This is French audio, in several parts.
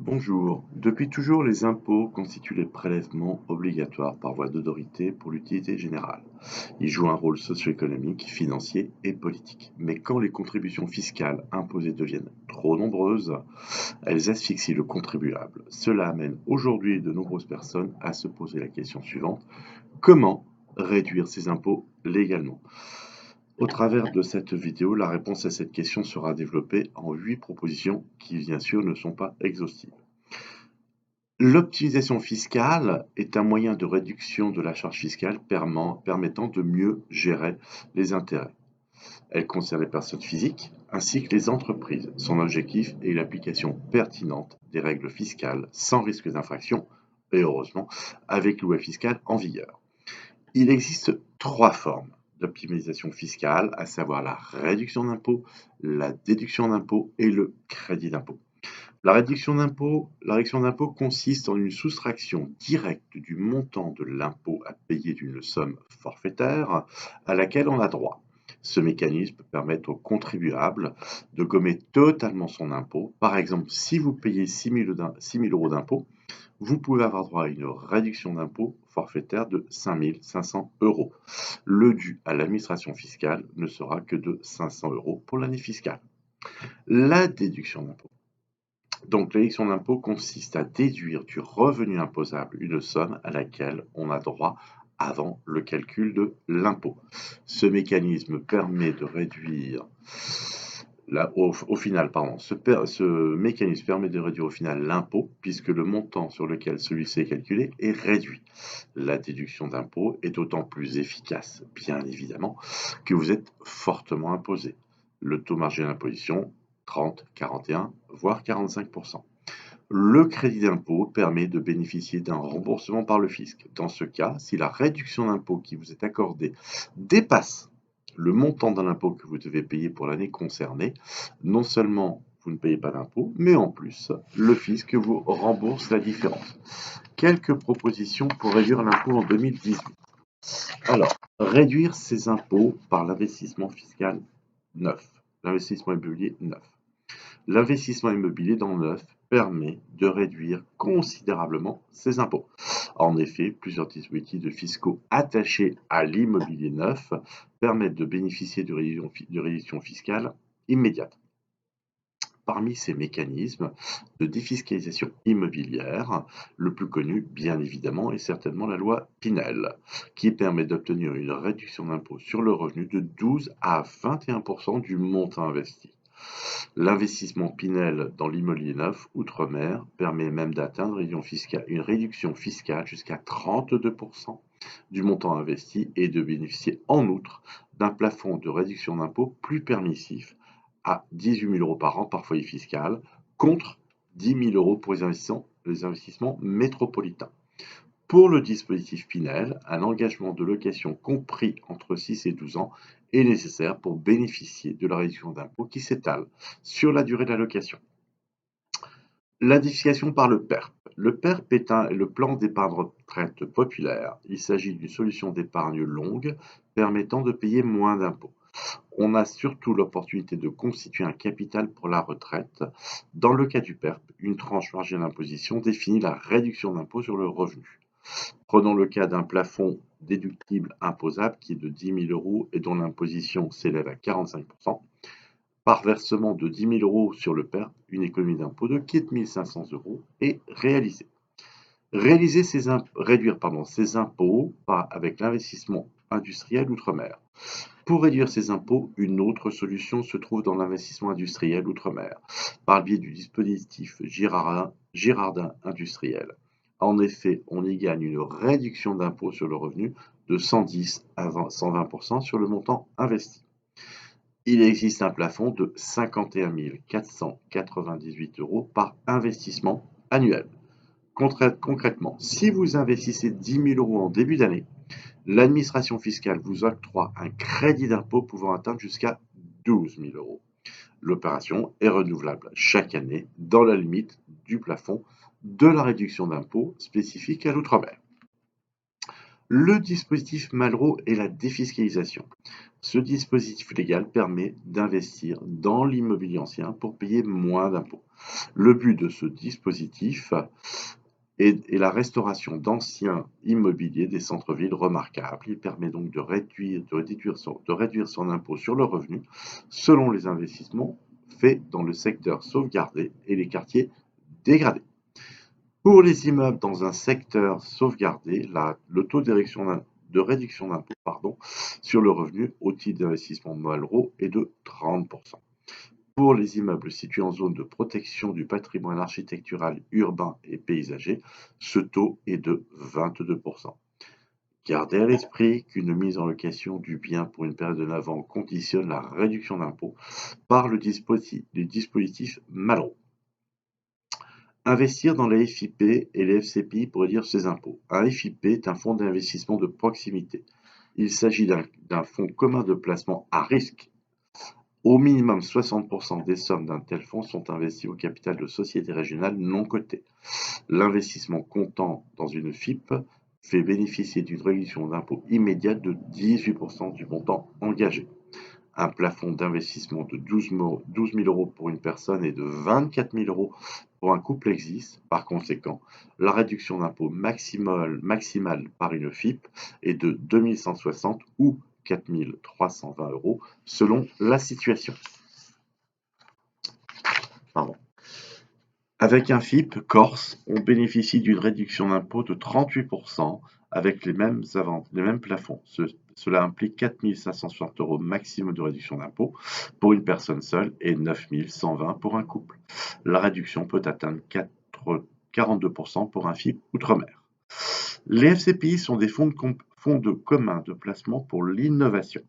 Bonjour. Depuis toujours, les impôts constituent les prélèvements obligatoires par voie d'autorité pour l'utilité générale. Ils jouent un rôle socio-économique, financier et politique. Mais quand les contributions fiscales imposées deviennent trop nombreuses, elles asphyxient le contribuable. Cela amène aujourd'hui de nombreuses personnes à se poser la question suivante: comment réduire ces impôts légalement? Au travers de cette vidéo, la réponse à cette question sera développée en 8 propositions qui, bien sûr, ne sont pas exhaustives. L'optimisation fiscale est un moyen de réduction de la charge fiscale permettant de mieux gérer les intérêts. Elle concerne les personnes physiques ainsi que les entreprises. Son objectif est l'application pertinente des règles fiscales sans risque d'infraction et heureusement avec loi fiscale en vigueur. Il existe 3 formes d'optimisation fiscale, à savoir la réduction d'impôt, la déduction d'impôt et le crédit d'impôt. La réduction d'impôt consiste en une soustraction directe du montant de l'impôt à payer d'une somme forfaitaire à laquelle on a droit. Ce mécanisme permet au contribuable de gommer totalement son impôt. Par exemple, si vous payez 6 000 euros d'impôt, vous pouvez avoir droit à une réduction d'impôt forfaitaire de 5 500 euros. Le dû à l'administration fiscale ne sera que de 500 euros pour l'année fiscale. La déduction d'impôt. Donc, l'élection d'impôt consiste à déduire du revenu imposable une somme à laquelle on a droit avant le calcul de l'impôt. Ce mécanisme permet de réduire ce mécanisme permet de réduire au final l'impôt puisque le montant sur lequel celui-ci est calculé est réduit. La déduction d'impôt est d'autant plus efficace, bien évidemment, que vous êtes fortement imposé. Le taux marginal d'imposition 30, 41, voire 45%. Le crédit d'impôt permet de bénéficier d'un remboursement par le fisc. Dans ce cas, si la réduction d'impôt qui vous est accordée dépasse le montant de l'impôt que vous devez payer pour l'année concernée, non seulement vous ne payez pas d'impôt, mais en plus, le fisc vous rembourse la différence. Quelques propositions pour réduire l'impôt en 2018. Alors, réduire ses impôts par l'investissement fiscal neuf, l'investissement immobilier neuf. L'investissement immobilier dans le neuf permet de réduire considérablement ses impôts. En effet, plusieurs dispositifs fiscaux attachés à l'immobilier neuf permettent de bénéficier de réductions fiscales immédiates. Parmi ces mécanismes de défiscalisation immobilière, le plus connu, bien évidemment, est certainement la loi Pinel, qui permet d'obtenir une réduction d'impôt sur le revenu de 12 à 21% du montant investi. L'investissement Pinel dans l'immobilier neuf outre-mer permet même d'atteindre une réduction fiscale jusqu'à 32% du montant investi et de bénéficier en outre d'un plafond de réduction d'impôt plus permissif à 18 000 euros par an par foyer fiscal contre 10 000 euros pour les investissements métropolitains. Pour le dispositif Pinel, un engagement de location compris entre 6 et 12 ans est nécessaire pour bénéficier de la réduction d'impôt qui s'étale sur la durée de la location. L'indication par le PERP. Le PERP est le plan d'épargne retraite populaire. Il s'agit d'une solution d'épargne longue permettant de payer moins d'impôts. On a surtout l'opportunité de constituer un capital pour la retraite. Dans le cas du PERP, une tranche marginale d'imposition définit la réduction d'impôt sur le revenu. Prenons le cas d'un plafond déductible imposable qui est de 10 000 euros et dont l'imposition s'élève à 45%. Par versement de 10 000 euros sur le PERP, une économie d'impôt de 4 500 euros est réalisée. Réduire ses impôts avec l'investissement industriel outre-mer. Pour réduire ses impôts, une autre solution se trouve dans l'investissement industriel outre-mer, par le biais du dispositif Girardin industriel. En effet, on y gagne une réduction d'impôt sur le revenu de 110 à 120% sur le montant investi. Il existe un plafond de 51 498 euros par investissement annuel. Concrètement, si vous investissez 10 000 euros en début d'année, l'administration fiscale vous octroie un crédit d'impôt pouvant atteindre jusqu'à 12 000 euros. L'opération est renouvelable chaque année dans la limite du plafond de la réduction d'impôt spécifique à l'outre-mer. Le dispositif Malraux est la défiscalisation. Ce dispositif légal permet d'investir dans l'immobilier ancien pour payer moins d'impôts. Le but de ce dispositif est la restauration d'anciens immobiliers des centres-villes remarquables. Il permet donc de réduire son impôt sur le revenu selon les investissements faits dans le secteur sauvegardé et les quartiers dégradés. Pour les immeubles dans un secteur sauvegardé, le taux de réduction d'impôt sur le revenu au titre d'investissement Malraux est de 30%. Pour les immeubles situés en zone de protection du patrimoine architectural urbain et paysager, ce taux est de 22%. Gardez à l'esprit qu'une mise en location du bien pour une période de 9 ans conditionne la réduction d'impôt par le dispositif Malraux. Investir dans les FIP et les FCPI pour réduire ses impôts. Un FIP est un fonds d'investissement de proximité. Il s'agit d'un fonds commun de placement à risque. Au minimum 60% des sommes d'un tel fonds sont investies au capital de sociétés régionales non cotées. L'investissement comptant dans une FIP fait bénéficier d'une réduction d'impôt immédiate de 18% du montant engagé. Un plafond d'investissement de 12 000 € pour une personne et de 24 000 € pour un couple existe. Par conséquent, la réduction d'impôt maximale par une FIP est de 2 160 ou 4 320 € selon la situation. Avec un FIP Corse, on bénéficie d'une réduction d'impôt de 38% avec les mêmes plafonds. Cela implique 4 560 € maximum de réduction d'impôt pour une personne seule et 9 120 € pour un couple. La réduction peut atteindre 42% pour un FIP outre-mer. Les FCPI sont des fonds communs de placement pour l'innovation.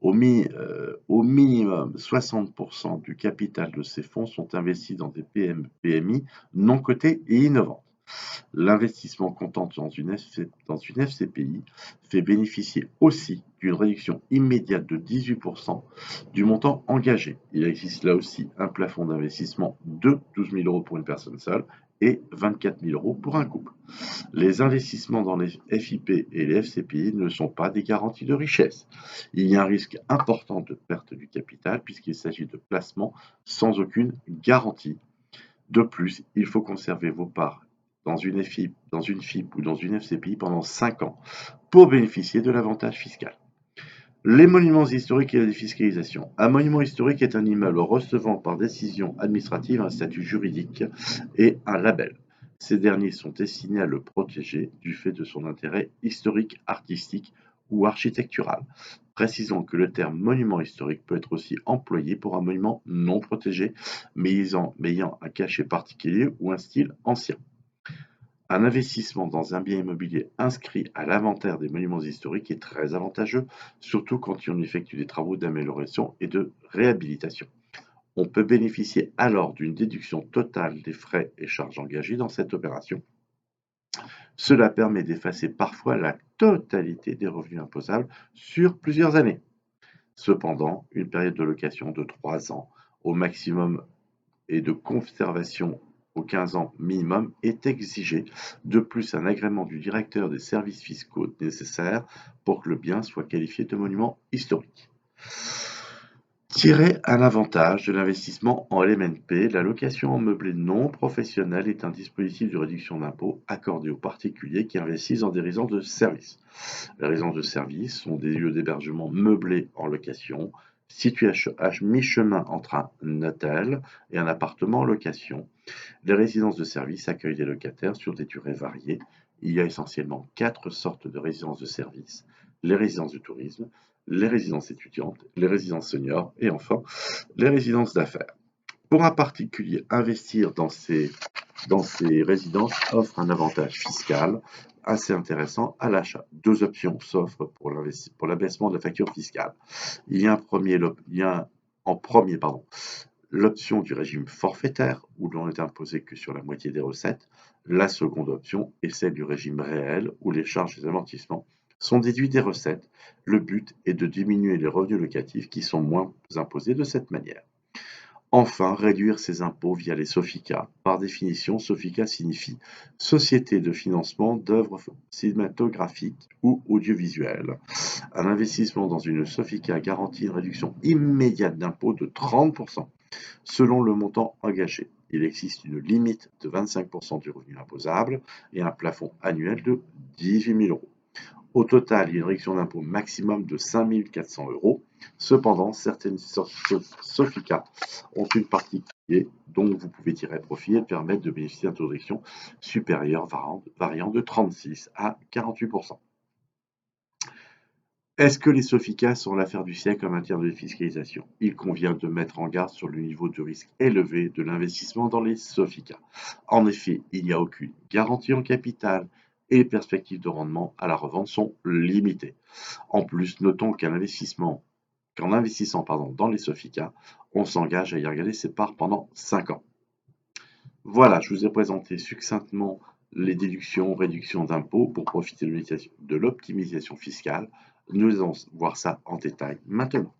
Au minimum 60% du capital de ces fonds sont investis dans des PMI non cotées et innovantes. L'investissement comptant dans une FCPI fait bénéficier aussi d'une réduction immédiate de 18% du montant engagé. Il existe là aussi un plafond d'investissement de 12 000 € pour une personne seule et 24 000 € pour un couple. Les investissements dans les FIP et les FCPI ne sont pas des garanties de richesse. Il y a un risque important de perte du capital puisqu'il s'agit de placements sans aucune garantie. De plus, il faut conserver vos parts dans une FIP ou dans une FCPI pendant 5 ans pour bénéficier de l'avantage fiscal. Les monuments historiques et la défiscalisation. Un monument historique est un immeuble recevant par décision administrative un statut juridique et un label. Ces derniers sont destinés à le protéger du fait de son intérêt historique, artistique ou architectural. Précisons que le terme monument historique peut être aussi employé pour un monument non protégé, mais ayant un cachet particulier ou un style ancien. Un investissement dans un bien immobilier inscrit à l'inventaire des monuments historiques est très avantageux, surtout quand on effectue des travaux d'amélioration et de réhabilitation. On peut bénéficier alors d'une déduction totale des frais et charges engagés dans cette opération. Cela permet d'effacer parfois la totalité des revenus imposables sur plusieurs années. Cependant, une période de location de 3 ans au maximum et de conservation aux 15 ans minimum est exigée. De plus, un agrément du directeur des services fiscaux nécessaire pour que le bien soit qualifié de monument historique. Tirer un avantage de l'investissement en LMNP, la location en meublé non professionnel est un dispositif de réduction d'impôt accordé aux particuliers qui investissent dans des résidences de service. Les résidences de service sont des lieux d'hébergement meublés en location, situés à mi-chemin entre un hôtel et un appartement en location. Les résidences de service accueillent des locataires sur des durées variées. Il y a essentiellement 4 sortes de résidences de service: les résidences de tourisme, les résidences étudiantes, les résidences seniors et enfin les résidences d'affaires. Pour un particulier, investir dans ces résidences offre un avantage fiscal assez intéressant à l'achat. 2 options s'offrent pour l'abaissement de la facture fiscale. Il y a en premier l'option du régime forfaitaire, où l'on n'est imposé que sur la moitié des recettes. La seconde option est celle du régime réel, où les charges des amortissements sont déduites des recettes. Le but est de diminuer les revenus locatifs qui sont moins imposés de cette manière. Enfin, réduire ses impôts via les SOFICA. Par définition, SOFICA signifie Société de financement d'œuvres cinématographiques ou audiovisuelles. Un investissement dans une SOFICA garantit une réduction immédiate d'impôts de 30% selon le montant engagé. Il existe une limite de 25% du revenu imposable et un plafond annuel de 18 000 euros. Au total, il y a une réduction d'impôt maximum de 5 400 euros. Cependant, certaines SOFICA ont une particularité dont vous pouvez tirer profit et permettre de bénéficier d'un taux de réduction supérieur variant de 36 à 48%. Est-ce que les SOFICA sont l'affaire du siècle en matière de défiscalisation? Il convient de mettre en garde sur le niveau de risque élevé de l'investissement dans les SOFICA. En effet, il n'y a aucune garantie en capital et les perspectives de rendement à la revente sont limitées. En plus, notons qu'en investissant dans les SOFICA, on s'engage à y regarder ses parts pendant 5 ans. Voilà, je vous ai présenté succinctement les déductions, réductions d'impôts pour profiter de l'optimisation fiscale. Nous allons voir ça en détail maintenant.